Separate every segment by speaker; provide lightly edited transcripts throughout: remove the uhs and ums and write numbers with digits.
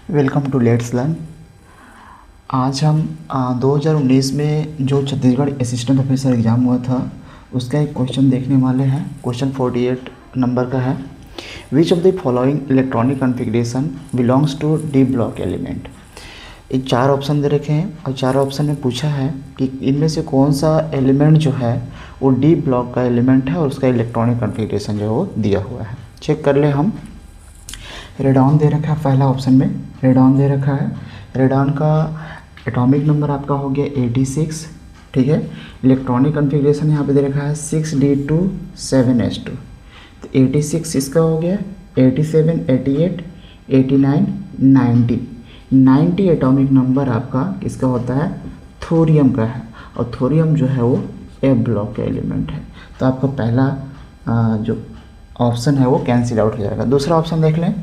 Speaker 1: Welcome to let's learn. आज हम 2019 में जो छत्तीसगढ़ असिस्टेंट प्रोफेसर एग्ज़ाम हुआ था उसका एक क्वेश्चन देखने वाले हैं। क्वेश्चन 48 नंबर का है। Which of the following electronic configuration belongs to D block element. एक 4 ऑप्शन दे रखे हैं और 4 ऑप्शन में पूछा है कि इनमें से कौन सा एलिमेंट जो है वो डी ब्लॉक का एलिमेंट है और उसका इलेक्ट्रॉनिक कॉन्फ़िगरेशन जो है वो दिया हुआ है। चेक कर ले हम। रेडॉन दे रखा है पहला ऑप्शन में, रेडॉन दे रखा है। रेडॉन का एटॉमिक नंबर आपका हो गया 86, ठीक है। इलेक्ट्रॉनिक कॉन्फ़िगरेशन यहाँ पे दे रखा है 6d2 7s2। तो 86 इसका हो गया, 87 88 89 90 90 एटॉमिक नंबर आपका किसका होता है, थोरियम का है। और थोरियम जो है वो ए ब्लॉक का एलिमेंट है। तो आपका पहला जो ऑप्शन है वो कैंसिल आउट हो जाएगा। दूसरा ऑप्शन देख लें,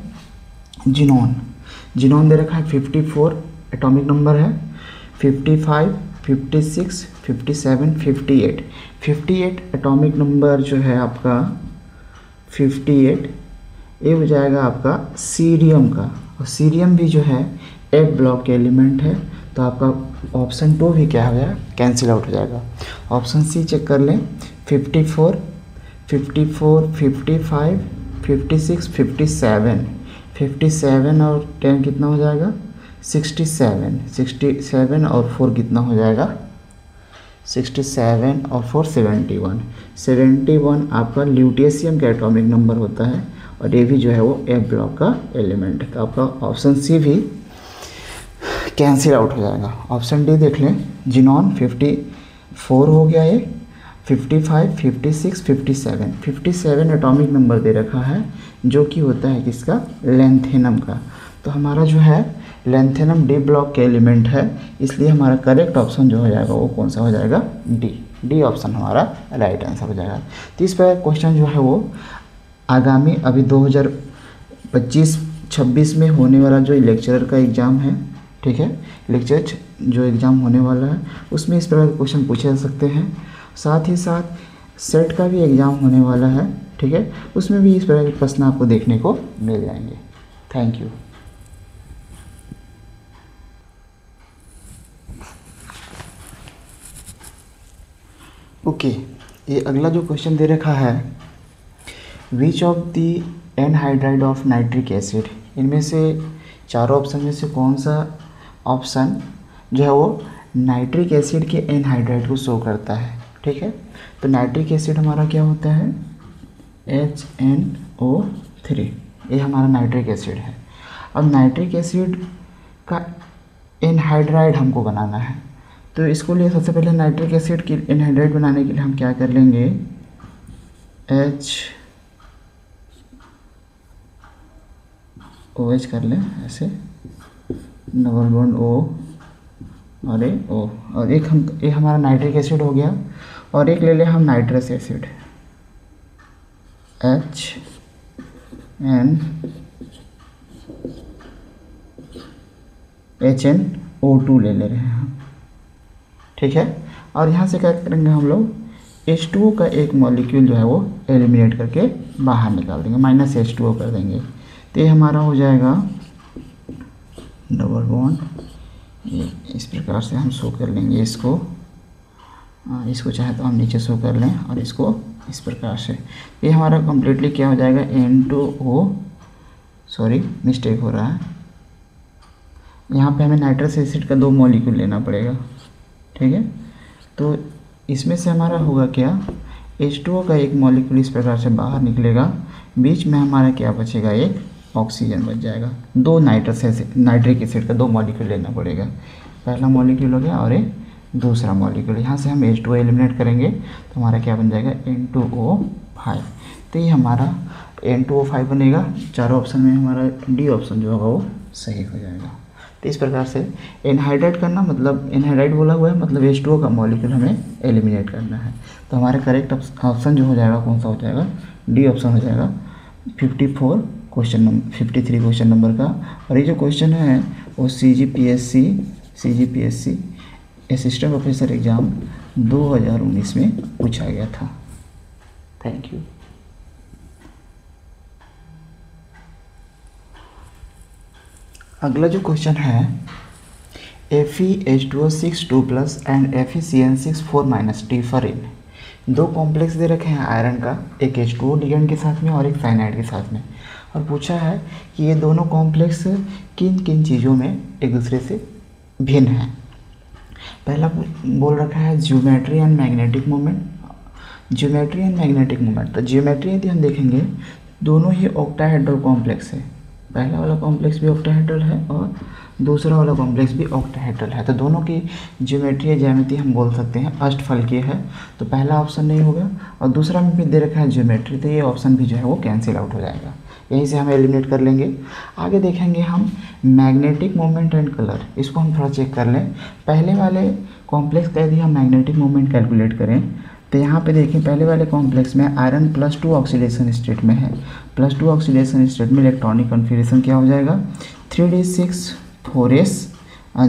Speaker 1: जिनॉन। जिनॉन दे रखा है 54 एटॉमिक नंबर है, 55 56 57 58 58 एटॉमिक नंबर जो है आपका 58 ये हो जाएगा आपका सीरियम का। और सीरियम भी जो है एक ब्लॉक के एलिमेंट है। तो आपका ऑप्शन 2 भी क्या हो गया, कैंसिल आउट हो जाएगा। ऑप्शन सी चेक कर लें, 54 54 55 56 57 57 और 10 कितना हो जाएगा, 67 67 और 4 कितना हो जाएगा, 67 और 4 71 71 आपका ल्यूटेशियम का एटॉमिक नंबर होता है। और ये भी जो है वो ए ब्लॉक का एलिमेंट है। तो आपका ऑप्शन सी भी कैंसिल आउट हो जाएगा। ऑप्शन डी देख लें, जिनॉन 54 हो गया, ये 55 56 57 57 एटॉमिक नंबर दे रखा है जो कि होता है किसका, लैंथेनम का। तो हमारा जो है लैंथेनम डी ब्लॉक के एलिमेंट है, इसलिए हमारा करेक्ट ऑप्शन जो हो जाएगा वो कौन सा हो जाएगा, डी ऑप्शन हमारा राइट आंसर हो जाएगा। तो इस पर क्वेश्चन जो है वो आगामी अभी 2025-26 में होने वाला जो लेक्चरर का एग्ज़ाम है, ठीक है, लेक्चर जो एग्ज़ाम होने वाला है उसमें इस प्रकार के क्वेश्चन पूछे जा सकते हैं। साथ ही साथ सेट का भी एग्ज़ाम होने वाला है, ठीक है, उसमें भी इस प्रकार के प्रश्न आपको देखने को मिल जाएंगे। Thank you. ओके, ये अगला जो क्वेश्चन दे रखा है, which of the anhydride of nitric acid. इनमें से चारों ऑप्शन में से कौन सा ऑप्शन जो है वो नाइट्रिक एसिड के एनहाइड्राइड को शो करता है, ठीक है। तो नाइट्रिक एसिड हमारा क्या होता है, HNO3, ये हमारा नाइट्रिक एसिड है। अब नाइट्रिक एसिड का एनहाइड्राइड हमको बनाना है, तो इसको लिए सबसे पहले नाइट्रिक एसिड की एनहाइड्राइड बनाने के लिए हम क्या कर लेंगे, OH कर लें ऐसे, डबल बॉन्ड O और एक O, और एक हमारा नाइट्रिक एसिड हो गया। और एक ले लें हम नाइट्रस एसिड, HNO2 ले रहे हैं हम, ठीक है। और यहाँ से क्या करेंगे हम लोग, H2O का एक मॉलिक्यूल जो है वो एलिमिनेट करके बाहर निकाल देंगे, -H2O कर देंगे। तो ये हमारा हो जाएगा डबल बॉन्ड, ये इस प्रकार से हम शो कर लेंगे इसको। इसको चाहे तो हम नीचे शो कर लें और इसको इस प्रकार से। ये हमारा कम्प्लीटली क्या हो जाएगा, N2O, सॉरी मिस्टेक हो रहा है, यहाँ पे हमें नाइट्रस एसिड का 2 मॉलिक्यूल लेना पड़ेगा, ठीक है। तो इसमें से हमारा होगा क्या, H2O का एक मॉलिक्यूल इस प्रकार से बाहर निकलेगा, बीच में हमारा क्या बचेगा, एक ऑक्सीजन बच जाएगा। 2 नाइट्रिक एसिड का 2 मॉलिक्यूल लेना पड़ेगा, पहला मॉलिक्यूल हो गया और एक दूसरा मॉलिक्यूल। यहाँ से हम H2O एलिमिनेट करेंगे तो हमारा क्या बन जाएगा, N2O5। तो ये हमारा N2O5 बनेगा। चारों ऑप्शन में हमारा डी ऑप्शन जो होगा वो सही हो जाएगा। तो इस प्रकार से एनहाइड्राइड करना, मतलब एनहाइड्राइड बोला हुआ है मतलब H2O का मॉलिक्यूल हमें एलिमिनेट करना है। तो हमारा करेक्ट ऑप्शन जो हो जाएगा कौन सा हो जाएगा, डी ऑप्शन हो जाएगा। 53 क्वेश्चन नंबर का। और ये जो क्वेश्चन है वो CGPSC असिस्टेंट प्रोफेसर एग्ज़ाम 2019 में पूछा गया था। Thank you. अगला जो क्वेश्चन है FeH2O6 2+ and FeCN6 4- differ in. दो कॉम्प्लेक्स दे रखे हैं आयरन का, एक H2O लिगेंड के साथ में और एक साइनाइड के साथ में, और पूछा है कि ये दोनों कॉम्प्लेक्स किन किन चीज़ों में एक दूसरे से भिन्न हैं। पहला बोल रखा है geometry and magnetic moment. Geometry and magnetic moment, तो ज्योमेट्री यदि हम देखेंगे दोनों ही ऑक्टाहेड्रल कॉम्प्लेक्स है। पहला वाला कॉम्प्लेक्स भी ऑक्टाहेड्रल है और दूसरा वाला कॉम्प्लेक्स भी ऑक्टाहेड्रल है, तो दोनों की ज्योमेट्री या ज्यामिति हम बोल सकते हैं अष्टफलकीय है, तो पहला ऑप्शन नहीं होगा। और दूसरा में भी दे रखा है ज्योमेट्री, तो ये ऑप्शन भी जो है वो कैंसिल आउट हो जाएगा, यहीं से हम एलिमिनेट कर लेंगे। आगे देखेंगे हम मैग्नेटिक मोमेंट एंड कलर, इसको हम थोड़ा चेक कर लें। पहले वाले कॉम्प्लेक्स का यदि हम मैग्नेटिक मोमेंट कैलकुलेट करें तो यहाँ पे देखिए पहले वाले कॉम्प्लेक्स में आयरन +2 ऑक्सीडेशन स्टेट में है। +2 ऑक्सीडेशन स्टेट में इलेक्ट्रॉनिक कन्फिग्रेशन क्या हो जाएगा 3d6 4s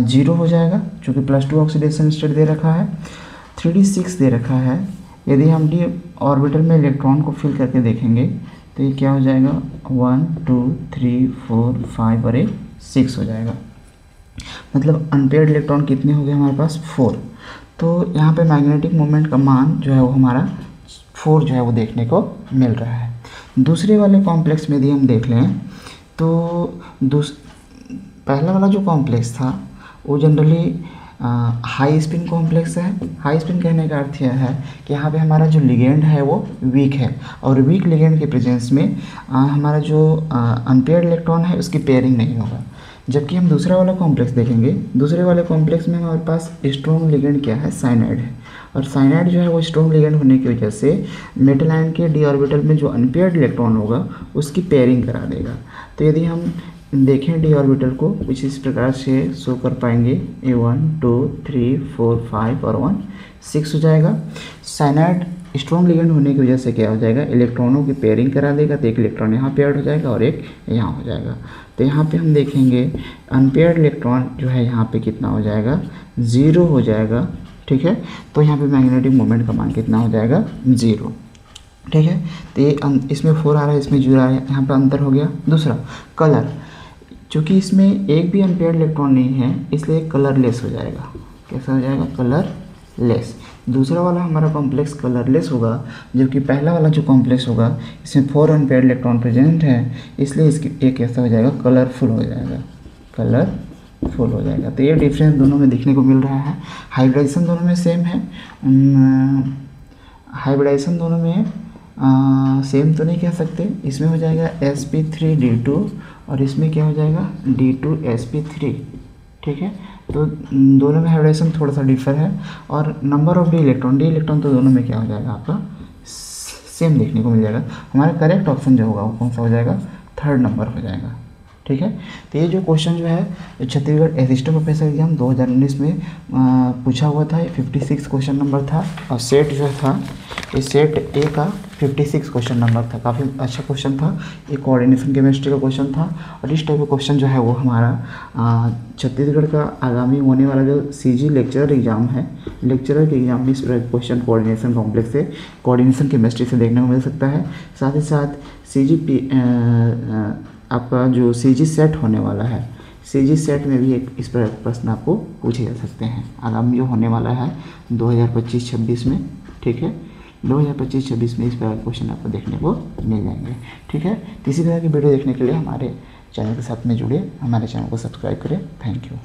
Speaker 1: 0 हो जाएगा, चूँकि +2 ऑक्सीडेशन स्टेट दे रखा है, 3d6 दे रखा है। यदि हम d ऑर्बिटल में इलेक्ट्रॉन को फिल करके देखेंगे तो ये क्या हो जाएगा 1 2 3 4 5 और 6 हो जाएगा, मतलब अनपेयर्ड इलेक्ट्रॉन कितने हो गए हमारे पास 4। तो यहाँ पे मैग्नेटिक मोमेंट का मान जो है वो हमारा 4 जो है वो देखने को मिल रहा है। दूसरे वाले कॉम्प्लेक्स में यदि हम देख लें तो पहला वाला जो कॉम्प्लेक्स था वो जनरली हाई स्पिन कॉम्प्लेक्स है। हाई स्पिन कहने का अर्थ यह है कि यहाँ पे हमारा जो लिगेंड है वो वीक है, और वीक लिगेंड के प्रेजेंस में हमारा जो अनपेयर्ड इलेक्ट्रॉन है उसकी पेयरिंग नहीं होगा। जबकि हम दूसरा वाला कॉम्प्लेक्स देखेंगे, दूसरे वाले कॉम्प्लेक्स में हमारे पास स्ट्रॉन्ग लिगेंड क्या है साइनाइड है, और साइनाइड जो है वो स्ट्रॉन्ग लिगेंड होने की वजह से मेटल आयन के डी ऑर्बिटल में जो अनपेयर्ड इलेक्ट्रॉन होगा उसकी पेयरिंग करा देगा। तो यदि हम देखें डी ऑर्बिटल को कुछ इस प्रकार से शो कर पाएंगे, A1 2 3 4 5 और 1 6 हो जाएगा। साइनाइड स्ट्रॉन्ग लिगेंड होने की वजह से क्या हो जाएगा इलेक्ट्रॉनों की पेयरिंग करा देगा, तो एक इलेक्ट्रॉन यहाँ पेयर्ड हो जाएगा और एक यहाँ हो जाएगा। तो यहाँ पे हम देखेंगे अनपेयर्ड इलेक्ट्रॉन जो है यहाँ पे कितना हो जाएगा 0 हो जाएगा, ठीक है। तो यहाँ पे मैग्नेटिक मोमेंट का मान कितना हो जाएगा 0, ठीक है। तो ये इसमें 4 आ रहा है, इसमें 0 आ रहा है, यहाँ पे अंतर हो गया। दूसरा कलर, चूँकि इसमें एक भी अनपेयर्ड इलेक्ट्रॉन नहीं है इसलिए कलरलेस हो जाएगा। कैसा हो जाएगा कलरलेस। दूसरा वाला हमारा कॉम्प्लेक्स कलरलेस होगा, जबकि पहला वाला जो कॉम्प्लेक्स होगा इसमें 4 अनपेयर्ड इलेक्ट्रॉन प्रेजेंट है, इसलिए इसकी एक कैसा हो जाएगा कलरफुल हो जाएगा, कलरफुल हो जाएगा। तो ये डिफरेंस दोनों में देखने को मिल रहा है। हाइब्रिडाइजेशन दोनों में सेम है, हाइब्रिडाइजेशन दोनों में सेम तो नहीं कह सकते। इसमें हो जाएगा sp3d2 और इसमें क्या हो जाएगा d2sp3, ठीक है। तो दोनों में हाइब्रिडाइजेशन थोड़ा सा डिफर है। और नंबर ऑफ डी इलेक्ट्रॉन तो दोनों में क्या हो जाएगा आपका सेम देखने को मिल जाएगा। हमारा करेक्ट ऑप्शन जो होगा वो कौन सा हो जाएगा 3rd नंबर हो जाएगा, ठीक है। तो ये जो क्वेश्चन जो है छत्तीसगढ़ असिस्टेंट प्रोफेसर एग्जाम 2019 में पूछा हुआ था, ये 56 क्वेश्चन नंबर था, और सेट जो था ये सेट ए का 56 क्वेश्चन नंबर था। काफ़ी अच्छा क्वेश्चन था, ये कोऑर्डिनेशन केमिस्ट्री का क्वेश्चन था। और इस टाइप का क्वेश्चन जो है वो हमारा छत्तीसगढ़ का आगामी होने वाला जो CG लेक्चरर एग्जाम है, लेक्चरर के एग्जाम में इस तरह क्वेश्चन कोऑर्डिनेशन कॉम्प्लेक्स से, कोऑर्डिनेशन केमिस्ट्री से देखने को मिल सकता है। साथ ही साथ आपका जो CG सेट होने वाला है, CG सेट में भी एक इस प्रकार प्रश्न आपको पूछे जा सकते हैं आगामी जो होने वाला है 2025-26 में, ठीक है। 2025-26 में इस प्रकार क्वेश्चन आपको देखने को मिल जाएंगे, ठीक है। इसी तरह की वीडियो देखने के लिए हमारे चैनल के साथ में जुड़े, हमारे चैनल को सब्सक्राइब करें। Thank you.